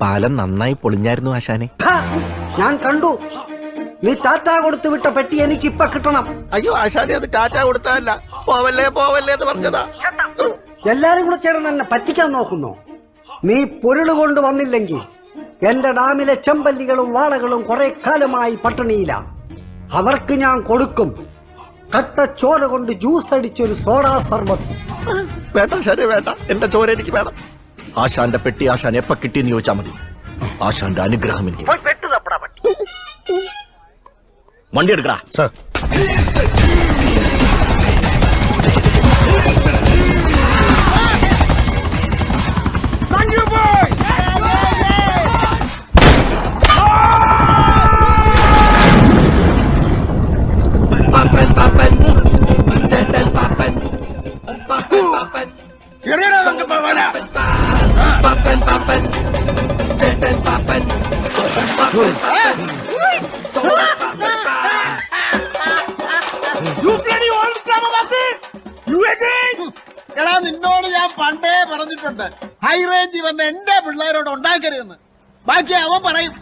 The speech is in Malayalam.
പാലം നന്നായി പൊളിഞ്ഞായിരുന്നു ആശാനെ. ഞാൻ കണ്ടു. നീ ടാറ്റ കൊടുത്തു വിട്ട പെട്ടി എനിക്ക് ഇപ്പൊ കിട്ടണം. അയ്യോ ആശാനെ, അത് ടാറ്റ കൊടുത്തതല്ല, പോവല്ലേ പോവല്ലേ എന്ന് പറഞ്ഞതാ. എല്ലാരും കൂടെ ചേർന്ന് എന്നെ പറ്റിക്കാൻ നോക്കുന്നു. നീ പൊരുള് കൊണ്ട് വന്നില്ലെങ്കിൽ എന്റെ ഡാമിലെ ചെമ്പല്ലികളും വാളകളും കുറെ കാലമായി പട്ടിണിയില്ല. അവർക്ക് ഞാൻ കൊടുക്കും കട്ട ചോര കൊണ്ട് ജ്യൂസ് അടിച്ചൊരു സോഡാ സർബത്ത്. വേണ്ട ആശാനെ വേണ്ട, എന്റെ ചോര എനിക്ക് വേണം. ആശാന്റെ പെട്ടി ആശാൻ എപ്പ കിട്ടിയെന്ന് ചോദിച്ചാ മതി. ആശാന്റെ അനുഗ്രഹം എനിക്ക്. വണ്ടി എടുക്കടാ സർ. എടാ, നിന്നോട് ഞാൻ പണ്ടേ പറഞ്ഞിട്ടുണ്ട്, ഹൈ റേഞ്ച് വന്ന് എന്റെ പിള്ളേരോട് ഉണ്ടാക്കരുതെന്ന്. ബാക്കി അവൻ പറയും.